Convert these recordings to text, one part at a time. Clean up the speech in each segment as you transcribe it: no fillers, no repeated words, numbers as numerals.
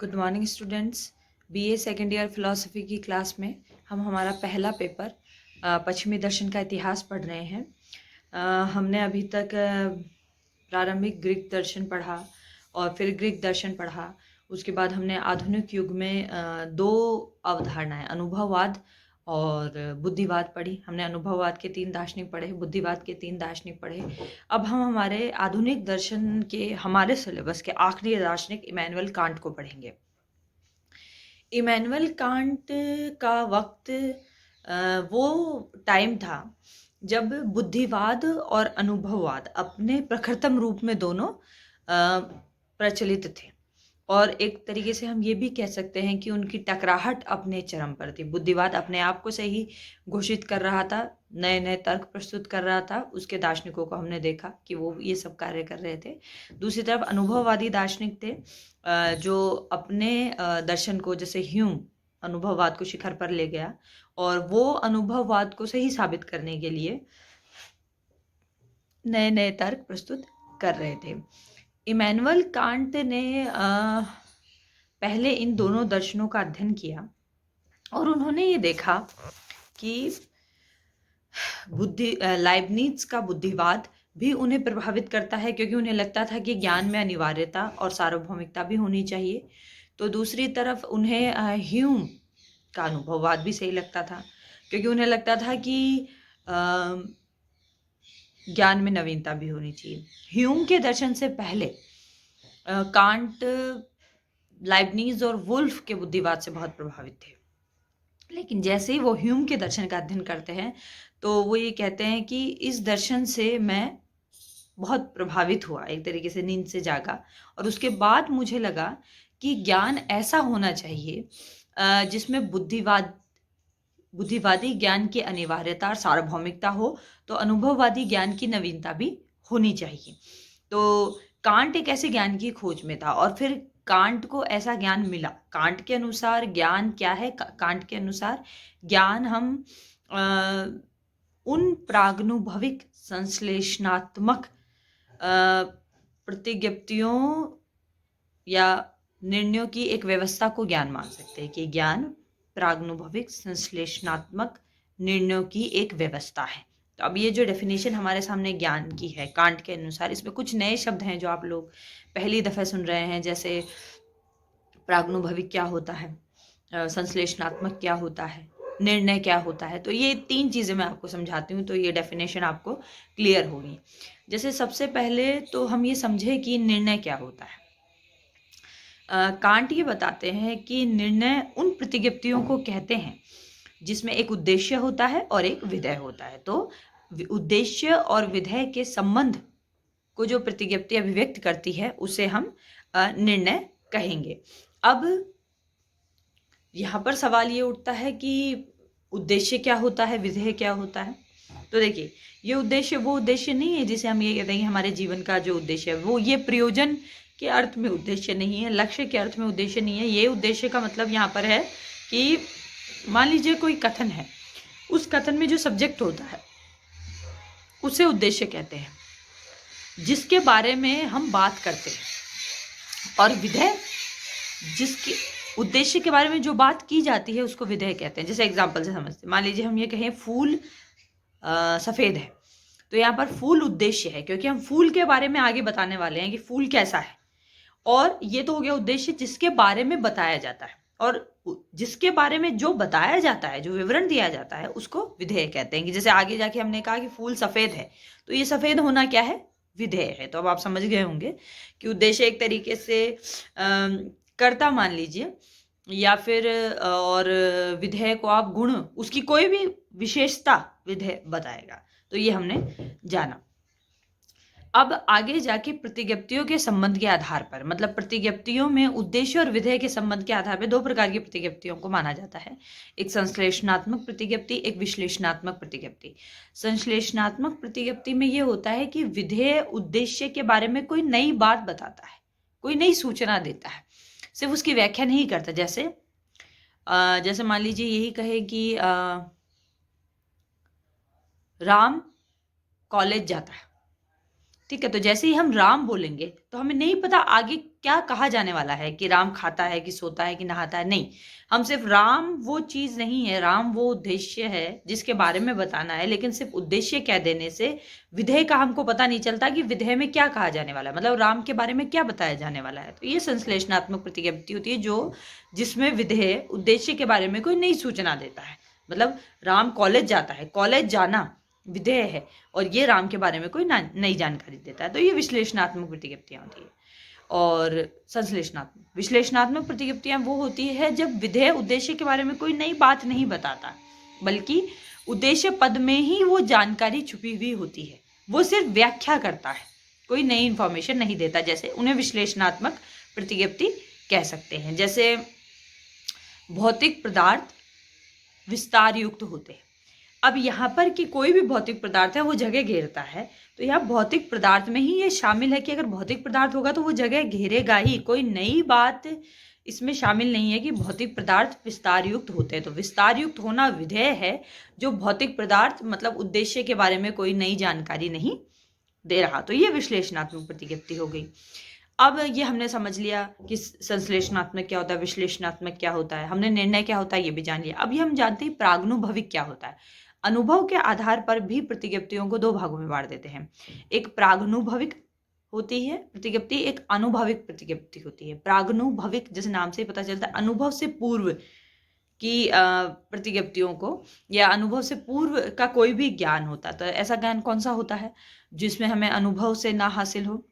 Good morning students. BA second year philosophy की class में हम हमारा पहला पेपर पश्चिमी दर्शन का इतिहास पढ़ रहे हैं। हमने अभी तक प्रारंभिक ग्रीक दर्शन पढ़ा और फिर ग्रीक दर्शन पढ़ा। उसके बाद हमने आधुनिक युग में दो अवधारणाएं अनुभववाद और बुद्धिवाद पढ़ी। हमने अनुभववाद के 3 दार्शनिक पढ़े, बुद्धिवाद के 3 दार्शनिक पढ़े। अब हम हमारे आधुनिक दर्शन के हमारे सिलेबस के आखिरी दार्शनिक इमैनुअल कांट को पढ़ेंगे। इमैनुअल कांट का वक्त वो टाइम था जब बुद्धिवाद और अनुभववाद अपने प्रखरतम रूप में दोनों प्रचलित थे, और एक तरीके से हम ये भी कह सकते हैं कि उनकी टकराहट अपने चरम पर थी। बुद्धिवाद अपने आप को सही घोषित कर रहा था, नए नए तर्क प्रस्तुत कर रहा था, उसके दार्शनिकों को हमने देखा कि वो ये सब कार्य कर रहे थे। दूसरी तरफ अनुभववादी दार्शनिक थे जो अपने दर्शन को, जैसे ह्यूम अनुभववाद को शिखर पर ले गया और वो अनुभववाद को सही साबित करने के लिए नए नए तर्क प्रस्तुत कर रहे थे। इमैनुअल कांट ने पहले इन दोनों दर्शनों का अध्ययन किया और उन्होंने ये देखा कि लाइबनिज का बुद्धिवाद भी उन्हें प्रभावित करता है, क्योंकि उन्हें लगता था कि ज्ञान में अनिवार्यता और सार्वभौमिकता भी होनी चाहिए। तो दूसरी तरफ उन्हें ह्यूम का अनुभववाद भी सही लगता था, क्योंकि उन्हें लगता था कि ज्ञान में नवीनता भी होनी चाहिए। ह्यूम के दर्शन से पहले कांट लाइबनीज और वुल्फ के बुद्धिवाद से बहुत प्रभावित थे, लेकिन जैसे ही वो ह्यूम के दर्शन का अध्ययन करते हैं तो वो ये कहते हैं कि इस दर्शन से मैं बहुत प्रभावित हुआ, एक तरीके से नींद से जागा, और उसके बाद मुझे लगा कि ज्ञान ऐसा होना चाहिए जिसमें बुद्धिवादी ज्ञान की अनिवार्यता और सार्वभौमिकता हो, तो अनुभववादी ज्ञान की नवीनता भी होनी चाहिए। तो कांट एक ऐसे ज्ञान की खोज में था और फिर कांट को ऐसा ज्ञान मिला। कांट के अनुसार ज्ञान क्या है? कांट के अनुसार ज्ञान हम उन प्रागनुभविक संश्लेषणात्मक प्रतिज्ञप्तियों या निर्णयों की एक व्यवस्था को ज्ञान मान सकते हैं कि ज्ञान प्रागनुभविक संश्लेषणात्मक निर्णयों की एक व्यवस्था है। तो अब ये जो डेफिनेशन हमारे सामने ज्ञान की है कांट के अनुसार, इसमें कुछ नए शब्द हैं जो आप लोग पहली दफा सुन रहे हैं, जैसे प्रागनुभविक क्या होता है, संश्लेषणात्मक क्या होता है, निर्णय क्या होता है। तो ये 3 चीज़ें मैं आपको समझाती हूँ तो ये डेफिनेशन आपको क्लियर होगी। जैसे सबसे पहले तो हम ये समझे कि निर्णय क्या होता है। कांट ये बताते हैं कि निर्णय उन प्रतिज्ञप्तियों को कहते हैं जिसमें एक उद्देश्य होता है और एक विधेय होता है। तो उद्देश्य और विधेय के संबंध को जो प्रतिज्ञप्ति अभिव्यक्त करती है उसे हम निर्णय कहेंगे। अब यहाँ पर सवाल ये उठता है कि उद्देश्य क्या होता है, विधेय क्या होता है। तो देखिए, ये उद्देश्य वो उद्देश्य नहीं है जिसे हम ये कहते हैं कि हमारे जीवन का जो उद्देश्य है वो ये प्रयोजन के अर्थ में उद्देश्य नहीं है, लक्ष्य के अर्थ में उद्देश्य नहीं है। ये उद्देश्य का मतलब यहाँ पर है कि मान लीजिए कोई कथन है, उस कथन में जो सब्जेक्ट होता है उसे उद्देश्य कहते हैं, जिसके बारे में हम बात करते हैं, और विधेय जिसके उद्देश्य के बारे में जो बात की जाती है उसको विधेय कहते हैं। जैसे एग्जाम्पल से समझते हैं, मान लीजिए हम ये कहें फूल सफ़ेद है, तो यहाँ पर फूल उद्देश्य है क्योंकि हम फूल के बारे में आगे बताने वाले हैं कि फूल कैसा है, और ये तो हो गया उद्देश्य जिसके बारे में बताया जाता है, और जिसके बारे में जो बताया जाता है, जो विवरण दिया जाता है, उसको विधेय कहते हैं। कि जैसे आगे जाके हमने कहा कि फूल सफ़ेद है, तो ये सफ़ेद होना क्या है? विधेय है। तो अब आप समझ गए होंगे कि उद्देश्य एक तरीके से कर्ता मान लीजिए, या फिर और विधेय को आप गुण, उसकी कोई भी विशेषता विधेय बताएगा। तो ये हमने जाना। अब आगे जाके प्रतिज्ञप्तियों के संबंध के आधार पर, मतलब प्रतिज्ञप्तियों में उद्देश्य और विधेय के संबंध के आधार पर 2 प्रकार की प्रतिज्ञप्तियों को माना जाता है। एक संश्लेषणात्मक प्रतिज्ञप्ति, एक विश्लेषणात्मक प्रतिज्ञप्ति। संश्लेषणात्मक प्रतिज्ञप्ति में ये होता है कि विधेय उद्देश्य के बारे में कोई नई बात बताता है, कोई नई सूचना देता है, सिर्फ उसकी व्याख्या नहीं करता। जैसे मान लीजिए यही कहे कि राम कॉलेज जाता है, ठीक है। तो जैसे ही हम राम बोलेंगे तो हमें नहीं पता आगे क्या कहा जाने वाला है कि राम खाता है कि सोता है कि नहाता है, नहीं। हम सिर्फ राम वो चीज नहीं है, राम वो उद्देश्य है जिसके बारे में बताना है, लेकिन सिर्फ उद्देश्य कह देने से विधेय का हमको पता नहीं चलता कि विधेय में क्या कहा जाने वाला है, मतलब राम के बारे में क्या बताया जाने वाला है। तो ये संश्लेषणात्मक प्रतिज्ञप्ति होती है जो जिसमें विधेय उद्देश्य के बारे में कोई नई सूचना देता है। मतलब राम कॉलेज जाता है, कॉलेज जाना विधेय है, और ये राम के बारे में कोई नई जानकारी देता है। तो ये विश्लेषणात्मक प्रतिज्ञप्तियां होती है। और संश्लेषणात्मक विश्लेषणात्मक प्रतिज्ञप्तियां वो होती है जब विधेय उद्देश्य के बारे में कोई नई बात नहीं बताता, बल्कि उद्देश्य पद में ही वो जानकारी छुपी हुई होती है, वो सिर्फ व्याख्या करता है, कोई नई इंफॉर्मेशन नहीं देता। जैसे उन्हें विश्लेषणात्मक प्रतिज्ञप्ति कह सकते हैं। जैसे भौतिक पदार्थ विस्तार युक्त होते हैं। अब यहाँ पर कि कोई भी भौतिक पदार्थ है वो जगह घेरता है, तो यहाँ भौतिक पदार्थ में ही ये शामिल है कि अगर भौतिक पदार्थ होगा तो वो जगह घेरेगा ही, कोई नई बात इसमें शामिल नहीं है कि भौतिक पदार्थ विस्तार युक्त होते हैं। तो विस्तार युक्त होना विधेय है जो भौतिक पदार्थ मतलब उद्देश्य के बारे में कोई नई जानकारी नहीं दे रहा। तो ये विश्लेषणात्मक प्रतिज्ञप्ति हो गई। अब ये हमने समझ लिया कि संश्लेषणात्मक क्या होता है, विश्लेषणात्मक क्या होता है, हमने निर्णय क्या होता है ये भी जान लिया। अभी हम जानते हैं प्रागनुभविक क्या होता है। अनुभव के आधार पर भी प्रतिज्ञप्तियों को दो भागों में बांट देते हैं। एक प्रागनुभविक होती है प्रतिज्ञप्ति, एक अनुभविक प्रतिज्ञप्ति होती है। प्रागनुभविक जैसे नाम से पता चलता है, अनुभव से पूर्व की प्रतिज्ञप्तियों को या अनुभव से पूर्व का कोई भी ज्ञान होता है। तो ऐसा ज्ञान कौन सा होता है जिसमें हमें अनुभव से ना हासिल हो।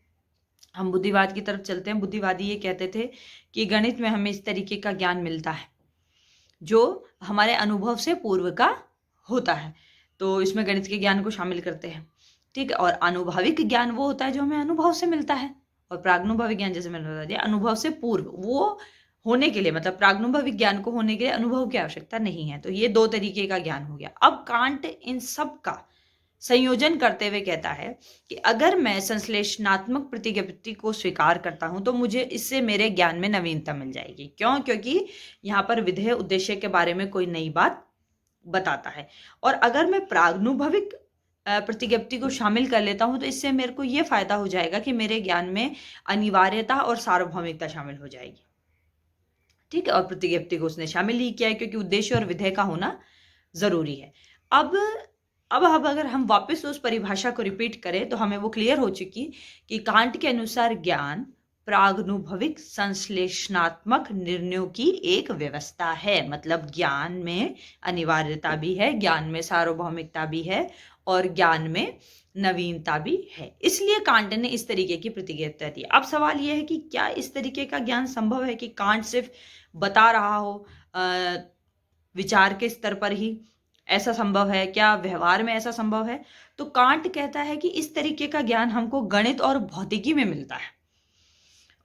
हम बुद्धिवाद की तरफ चलते हैं। बुद्धिवादी ये कहते थे कि गणित में हमें इस तरीके का ज्ञान मिलता है जो हमारे अनुभव से पूर्व का होता है, तो इसमें गणित के ज्ञान को शामिल करते हैं, ठीक है। और अनुभविक ज्ञान वो होता है जो हमें अनुभव से मिलता है, और प्रागनुभविक ज्ञान जैसे मैंने बता दिया अनुभव से पूर्व, वो होने के लिए मतलब प्रागनुभविक ज्ञान को होने के लिए अनुभव की आवश्यकता नहीं है। तो ये दो तरीके का ज्ञान हो गया। अब कांट इन सब का संयोजन करते हुए कहता है कि अगर मैं संश्लेषणात्मक प्रतिज्ञप्ति को स्वीकार करता हूं तो मुझे इससे मेरे ज्ञान में नवीनता मिल जाएगी। क्यों? क्योंकि यहाँ पर विधेय उद्देश्य के बारे में कोई नई बात बताता है। और अगर मैं प्रागनुभविक प्रतिज्ञप्ति को शामिल कर लेता हूं तो इससे मेरे को यह फायदा हो जाएगा कि मेरे ज्ञान में अनिवार्यता और सार्वभौमिकता शामिल हो जाएगी, ठीक है। और प्रतिज्ञप्ति को उसने शामिल ही किया है क्योंकि उद्देश्य और विधेय का होना जरूरी है। अब अगर हम वापस उस परिभाषा को रिपीट करें तो हमें वो क्लियर हो चुकी कि कांट के अनुसार ज्ञान प्रागनुभविक संश्लेषणात्मक निर्णयों की एक व्यवस्था है। मतलब ज्ञान में अनिवार्यता भी है, ज्ञान में सार्वभौमिकता भी है, और ज्ञान में नवीनता भी है। इसलिए कांट ने इस तरीके की प्रतिज्ञा दी। अब सवाल यह है कि क्या इस तरीके का ज्ञान संभव है कि कांट सिर्फ बता रहा हो विचार के स्तर पर ही ऐसा संभव है? क्या व्यवहार में ऐसा संभव है? तो कांट कहता है कि इस तरीके का ज्ञान हमको गणित और भौतिकी में मिलता है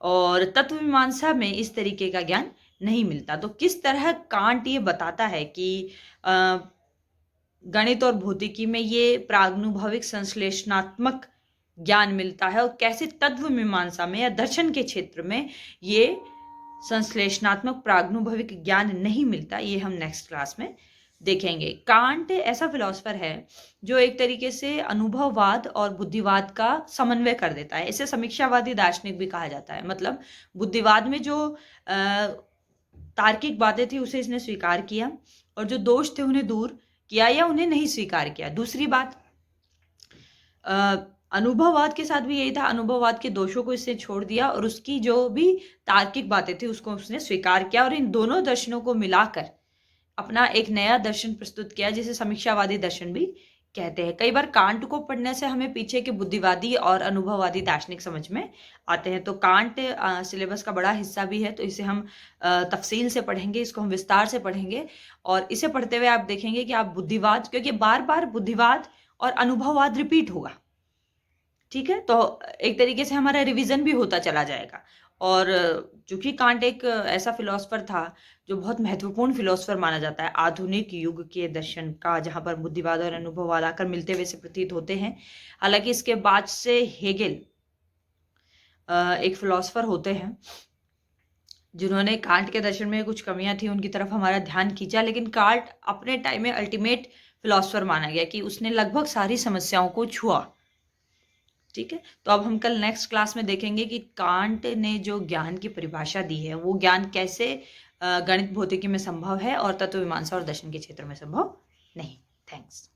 और तत्व मीमांसा में इस तरीके का ज्ञान नहीं मिलता। तो किस तरह कांट ये बताता है कि गणित और भौतिकी में ये प्रागनुभविक संश्लेषणात्मक ज्ञान मिलता है और कैसे तत्व मीमांसा में या दर्शन के क्षेत्र में ये संश्लेषणात्मक प्रागनुभविक ज्ञान नहीं मिलता, ये हम नेक्स्ट क्लास में देखेंगे। कांट ऐसा फिलोसफर है जो एक तरीके से अनुभववाद और बुद्धिवाद का समन्वय कर देता है। इसे समीक्षावादी दार्शनिक भी कहा जाता है। मतलब बुद्धिवाद में जो तार्किक बातें थी उसे इसने स्वीकार किया और जो दोष थे उन्हें दूर किया या उन्हें नहीं स्वीकार किया। दूसरी बात अनुभववाद के साथ भी यही था, अनुभववाद के दोषों को इसने छोड़ दिया और उसकी जो भी तार्किक बातें थी उसको उसने स्वीकार किया और इन दोनों दर्शनों को मिलाकर अपना एक नया दर्शन प्रस्तुत किया जिसे समीक्षावादी दर्शन भी कहते हैं। कई बार कांट को पढ़ने से हमें पीछे के बुद्धिवादी और अनुभववादी दार्शनिक समझ में आते हैं। तो कांट सिलेबस का बड़ा हिस्सा भी है, तो इसे हम तफसील से पढ़ेंगे, इसको हम विस्तार से पढ़ेंगे और इसे पढ़ते हुए आप देखेंगे कि आप बुद्धिवाद, क्योंकि बार बार बुद्धिवाद और अनुभववाद रिपीट होगा, ठीक है, तो एक तरीके से हमारा रिवीजन भी होता चला जाएगा। और चूंकि कांट एक ऐसा फिलोसफर था जो बहुत महत्वपूर्ण फिलोसफर माना जाता है आधुनिक युग के दर्शन का, जहां पर बुद्धिवाद और अनुभववाद आकर मिलते हुए से प्रतीत होते हैं। हालांकि इसके बाद से हेगेल एक फिलोसफर होते हैं जिन्होंने कांट के दर्शन में कुछ कमियां थी उनकी तरफ हमारा ध्यान खींचा, लेकिन कांट अपने टाइम में अल्टीमेट फिलोसफर माना गया कि उसने लगभग सारी समस्याओं को छुआ। ठीक है, तो अब हम कल नेक्स्ट क्लास में देखेंगे कि कांट ने जो ज्ञान की परिभाषा दी है वो ज्ञान कैसे गणित भौतिकी में संभव है और तत्व मीमांसा और दर्शन के क्षेत्र में संभव नहीं। थैंक्स।